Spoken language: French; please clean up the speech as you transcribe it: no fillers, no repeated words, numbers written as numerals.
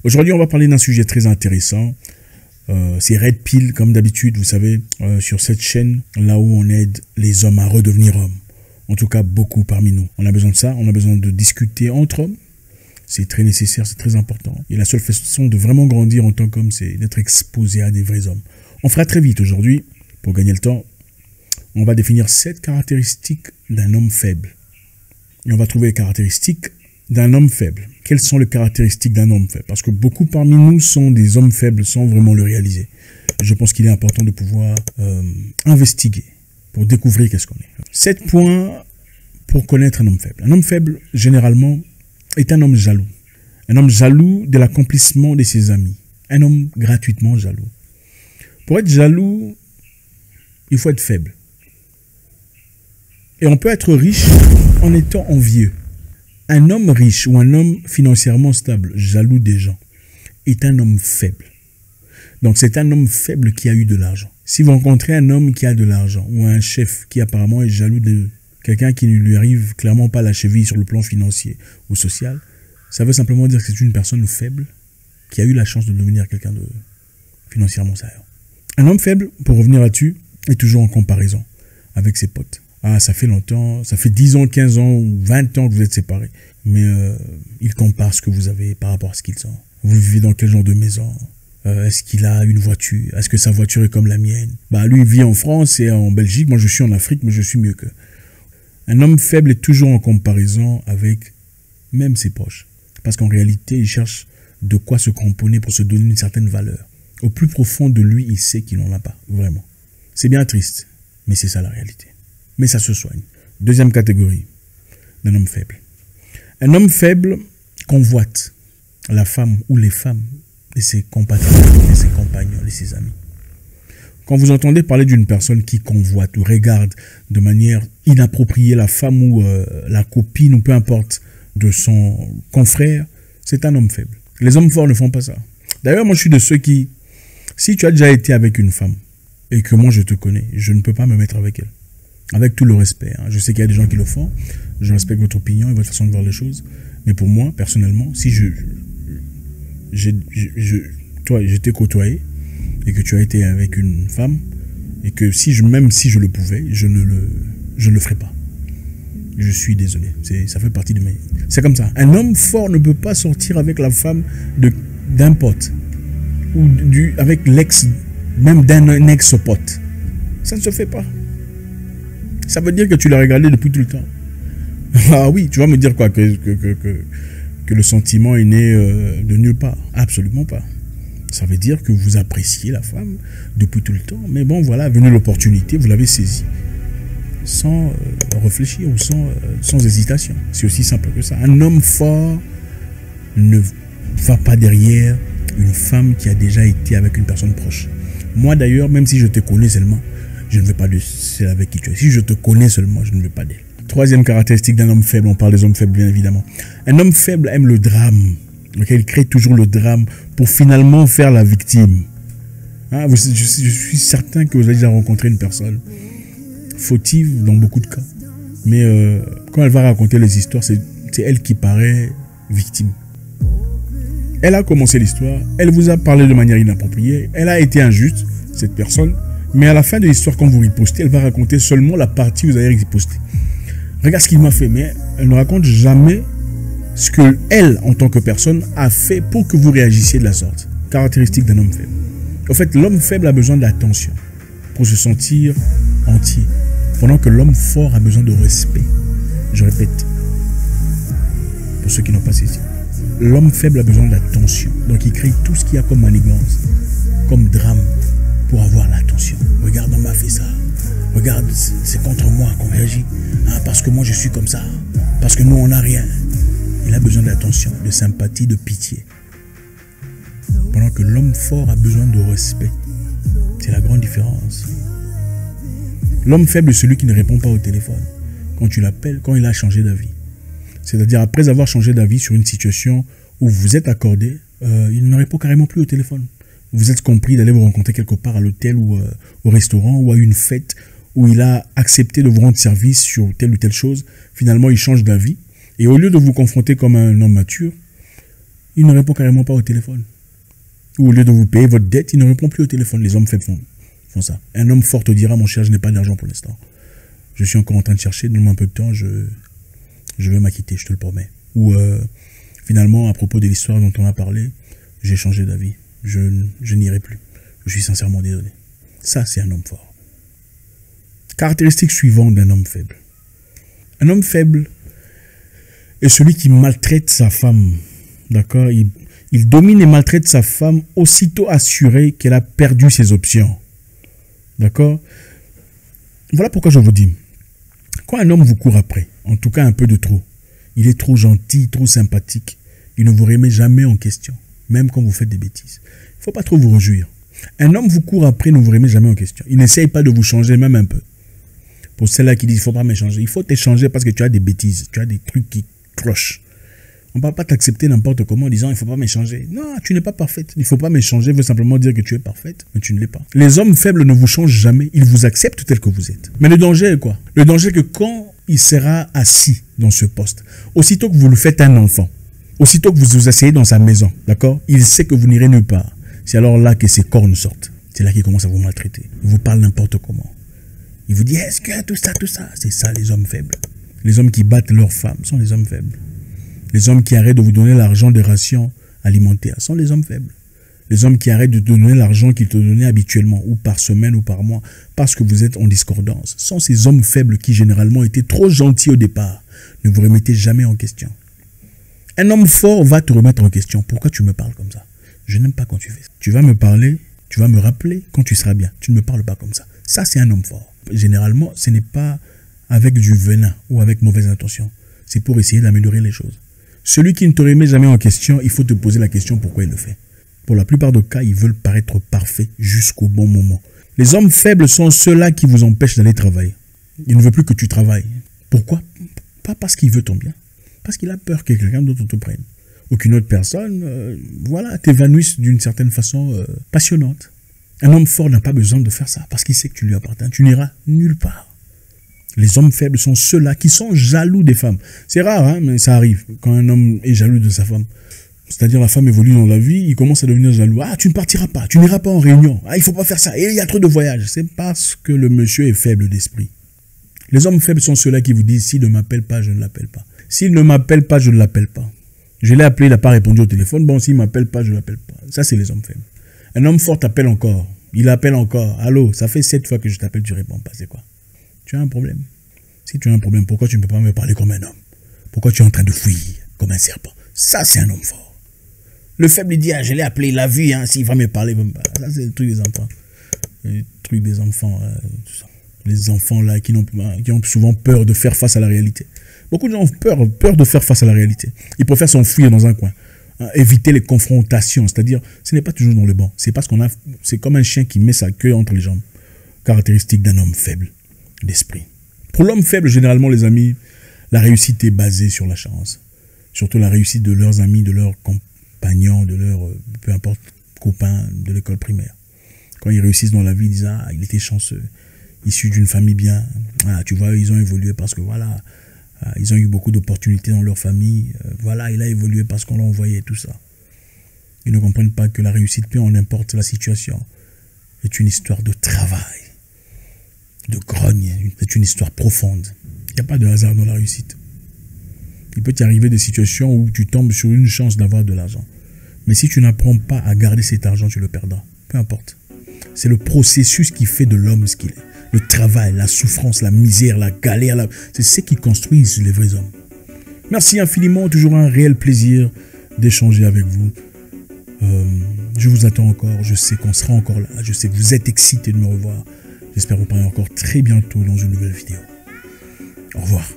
Aujourd'hui, on va parler d'un sujet très intéressant. C'est Red Pill, comme d'habitude, vous savez, sur cette chaîne, là où on aide les hommes à redevenir hommes. En tout cas, beaucoup parmi nous. On a besoin de ça, on a besoin de discuter entre hommes. C'est très nécessaire, c'est très important. Et la seule façon de vraiment grandir en tant qu'homme, c'est d'être exposé à des vrais hommes. On fera très vite aujourd'hui, pour gagner le temps. On va définir 7 caractéristiques d'un homme faible. Et on va trouver les caractéristiques d'un homme faible. Quelles sont les caractéristiques d'un homme faible? Parce que beaucoup parmi nous sont des hommes faibles sans vraiment le réaliser. Je pense qu'il est important de pouvoir investiguer pour découvrir qu'est-ce qu'on est. 7 points pour connaître un homme faible. Un homme faible, généralement, est un homme jaloux. Un homme jaloux de l'accomplissement de ses amis. Un homme gratuitement jaloux. Pour être jaloux, il faut être faible. Et on peut être riche en étant envieux. Un homme riche ou un homme financièrement stable, jaloux des gens, est un homme faible. Donc c'est un homme faible qui a eu de l'argent. Si vous rencontrez un homme qui a de l'argent ou un chef qui apparemment est jaloux de quelqu'un qui ne lui arrive clairement pas la cheville sur le plan financier ou social, ça veut simplement dire que c'est une personne faible qui a eu la chance de devenir quelqu'un de financièrement sérieux. Un homme faible, pour revenir là-dessus, est toujours en comparaison avec ses potes. Ah, ça fait longtemps, ça fait 10 ans, 15 ans ou 20 ans que vous êtes séparés. Mais il compare ce que vous avez par rapport à ce qu'ils ont. Vous vivez dans quel genre de maison? Est-ce qu'il a une voiture? Est-ce que sa voiture est comme la mienne? Bah, lui, il vit en France et en Belgique. Moi, je suis en Afrique, mais je suis mieux qu'eux. Un homme faible est toujours en comparaison avec même ses proches. Parce qu'en réalité, il cherche de quoi se cramponner pour se donner une certaine valeur. Au plus profond de lui, il sait qu'il n'en a pas, vraiment. C'est bien triste, mais c'est ça la réalité. Mais ça se soigne. Deuxième catégorie d'un homme faible. Un homme faible convoite la femme ou les femmes de ses compatriotes, de ses compagnons, de ses amis. Quand vous entendez parler d'une personne qui convoite ou regarde de manière inappropriée la femme ou la copine ou peu importe de son confrère, c'est un homme faible. Les hommes forts ne font pas ça. D'ailleurs, moi je suis de ceux qui, si tu as déjà été avec une femme et que moi je te connais, je ne peux pas me mettre avec elle. Avec tout le respect. Hein. Je sais qu'il y a des gens qui le font. Je respecte votre opinion et votre façon de voir les choses. Mais pour moi, personnellement, si toi, je t'ai côtoyé et que tu as été avec une femme et que même si je le pouvais, je ne le ferais pas. Je suis désolé. Ça fait partie de mes... C'est comme ça. Un homme fort ne peut pas sortir avec la femme d'un pote ou avec l'ex, même d'un ex-pote. Ça ne se fait pas. Ça veut dire que tu l'as regardé depuis tout le temps. Ah oui, tu vas me dire quoi, que le sentiment est né de nulle part. Absolument pas. Ça veut dire que vous appréciez la femme depuis tout le temps. Mais bon, voilà, venue l'opportunité, vous l'avez saisie. Sans réfléchir ou sans hésitation. C'est aussi simple que ça. Un homme fort ne va pas derrière une femme qui a déjà été avec une personne proche. Moi d'ailleurs, même si je te connais seulement, je ne veux pas de celle avec qui tu es. Si je te connais seulement, je ne veux pas d'elle. Troisième caractéristique d'un homme faible, on parle des hommes faibles bien évidemment. Un homme faible aime le drame. Okay? Il crée toujours le drame pour finalement faire la victime. Hein? Je suis certain que vous avez déjà rencontré une personne fautive dans beaucoup de cas. Mais quand elle va raconter les histoires, c'est elle qui paraît victime. Elle a commencé l'histoire, elle vous a parlé de manière inappropriée, elle a été injuste, cette personne. Mais à la fin de l'histoire, quand vous ripostez, elle va raconter seulement la partie où vous avez riposté. Regarde ce qu'il m'a fait, mais elle ne raconte jamais ce que elle, en tant que personne, a fait pour que vous réagissiez de la sorte. Caractéristique d'un homme faible. En fait, l'homme faible a besoin d'attention pour se sentir entier, pendant que l'homme fort a besoin de respect. Je répète, pour ceux qui n'ont pas saisi. L'homme faible a besoin d'attention, donc il crée tout ce qu'il y a comme manigance, comme drame, pour avoir l'attention. Regarde, on m'a fait ça. Regarde, c'est contre moi qu'on réagit. Ah, parce que moi, je suis comme ça. Parce que nous, on n'a rien. Il a besoin d'attention, de sympathie, de pitié. Pendant que l'homme fort a besoin de respect. C'est la grande différence. L'homme faible est celui qui ne répond pas au téléphone. Quand tu l'appelles, quand il a changé d'avis. C'est-à-dire, après avoir changé d'avis sur une situation où vous êtes accordé, il ne répond carrément plus au téléphone. Vous êtes compris d'aller vous rencontrer quelque part à l'hôtel ou au restaurant ou à une fête où il a accepté de vous rendre service sur telle ou telle chose. Finalement, il change d'avis. Et au lieu de vous confronter comme un homme mature, il ne répond carrément pas au téléphone. Ou au lieu de vous payer votre dette, il ne répond plus au téléphone. Les hommes faibles font ça. Un homme fort te dira, mon cher, je n'ai pas d'argent pour l'instant. Je suis encore en train de chercher, donne-moi un peu de temps, je vais m'acquitter, je te le promets. Ou finalement, à propos de l'histoire dont on a parlé, j'ai changé d'avis. Je n'irai plus. Je suis sincèrement désolé. Ça, c'est un homme fort. Caractéristique suivante d'un homme faible. Un homme faible est celui qui maltraite sa femme. D'accord? Il domine et maltraite sa femme aussitôt assuré qu'elle a perdu ses options. D'accord? Voilà pourquoi je vous dis. Quand un homme vous court après, en tout cas un peu de trop, il est trop gentil, trop sympathique, il ne vous remet jamais en question, même quand vous faites des bêtises. Il ne faut pas trop vous réjouir. Un homme vous court après, ne vous remet jamais en question. Il n'essaye pas de vous changer même un peu. Pour celles-là qui disent, il ne faut pas m'échanger. Il faut t'échanger parce que tu as des bêtises, tu as des trucs qui clochent. On ne va pas t'accepter n'importe comment en disant, il ne faut pas m'échanger. Non, tu n'es pas parfaite. Il ne faut pas m'échanger veut simplement dire que tu es parfaite, mais tu ne l'es pas. Les hommes faibles ne vous changent jamais. Ils vous acceptent tel que vous êtes. Mais le danger est quoi? Le danger est que quand il sera assis dans ce poste, aussitôt que vous lui faites un enfant, aussitôt que vous vous asseyez dans sa maison, d'accord, il sait que vous n'irez nulle part. C'est alors là que ses cornes sortent. C'est là qu'il commence à vous maltraiter. Il vous parle n'importe comment. Il vous dit, est-ce que tout ça, c'est ça les hommes faibles. Les hommes qui battent leurs femmes sont les hommes faibles. Les hommes qui arrêtent de vous donner l'argent des rations alimentaires sont les hommes faibles. Les hommes qui arrêtent de te donner l'argent qu'ils te donnaient habituellement, ou par semaine ou par mois, parce que vous êtes en discordance, sont ces hommes faibles qui généralement étaient trop gentils au départ. Ne vous remettez jamais en question. Un homme fort va te remettre en question. Pourquoi tu me parles comme ça? Je n'aime pas quand tu fais ça. Tu vas me parler, tu vas me rappeler quand tu seras bien. Tu ne me parles pas comme ça. Ça, c'est un homme fort. Généralement, ce n'est pas avec du venin ou avec mauvaise intention. C'est pour essayer d'améliorer les choses. Celui qui ne te remet jamais en question, il faut te poser la question pourquoi il le fait. Pour la plupart des cas, ils veulent paraître parfaits jusqu'au bon moment. Les hommes faibles sont ceux-là qui vous empêchent d'aller travailler. Il ne veut plus que tu travailles. Pourquoi? Pas parce qu'il veut ton bien. Parce qu'il a peur que quelqu'un d'autre te prenne. Aucune autre personne, t'évanouisse d'une certaine façon passionnante. Un homme fort n'a pas besoin de faire ça parce qu'il sait que tu lui appartiens. Tu n'iras nulle part. Les hommes faibles sont ceux-là qui sont jaloux des femmes. C'est rare, hein, mais ça arrive quand un homme est jaloux de sa femme. C'est-à-dire la femme évolue dans la vie, il commence à devenir jaloux. Ah, tu ne partiras pas, tu n'iras pas en réunion. Ah, il ne faut pas faire ça. Et il y a trop de voyages. C'est parce que le monsieur est faible d'esprit. Les hommes faibles sont ceux-là qui vous disent, s'il ne m'appelle pas, je ne l'appelle pas. S'il ne m'appelle pas, je ne l'appelle pas. Je l'ai appelé, il n'a pas répondu au téléphone. Bon, s'il ne m'appelle pas, je ne l'appelle pas. Ça, c'est les hommes faibles. Un homme fort t'appelle encore. Il appelle encore. Allô, ça fait 7 fois que je t'appelle, tu ne réponds pas. C'est quoi? Tu as un problème. Si tu as un problème, pourquoi tu ne peux pas me parler comme un homme? Pourquoi tu es en train de fuir comme un serpent? Ça, c'est un homme fort. Le faible, il dit, ah, je l'ai appelé, il l'a vu, hein, s'il va me parler, il va me parler. Ça, c'est le truc des enfants. Le truc des enfants. Les enfants, là, qui ont souvent peur de faire face à la réalité. Beaucoup de gens ont peur de faire face à la réalité. Ils préfèrent s'enfuir dans un coin. Éviter les confrontations. C'est-à-dire, ce n'est pas toujours dans le banc. C'est parce c'est comme un chien qui met sa queue entre les jambes. Caractéristique d'un homme faible d'esprit. Pour l'homme faible, généralement, les amis, la réussite est basée sur la chance. Surtout la réussite de leurs amis, de leurs compagnons, de leurs, peu importe, copains de l'école primaire. Quand ils réussissent dans la vie, ils disent, ah, il était chanceux, issu d'une famille bien. Ah, tu vois, ils ont évolué parce que voilà, ils ont eu beaucoup d'opportunités dans leur famille. Voilà, il a évolué parce qu'on l'a envoyé, tout ça. Ils ne comprennent pas que la réussite, peu en importe la situation, est une histoire de travail, de grogne, c'est une histoire profonde. Il n'y a pas de hasard dans la réussite. Il peut t'arriver des situations où tu tombes sur une chance d'avoir de l'argent. Mais si tu n'apprends pas à garder cet argent, tu le perdras. Peu importe. C'est le processus qui fait de l'homme ce qu'il est. Le travail, la souffrance, la misère, la galère, c'est ce qui construisent les vrais hommes. Merci infiniment. Toujours un réel plaisir d'échanger avec vous. Je vous attends encore. Je sais qu'on sera encore là. Je sais que vous êtes excités de me revoir. J'espère vous parler encore très bientôt dans une nouvelle vidéo. Au revoir.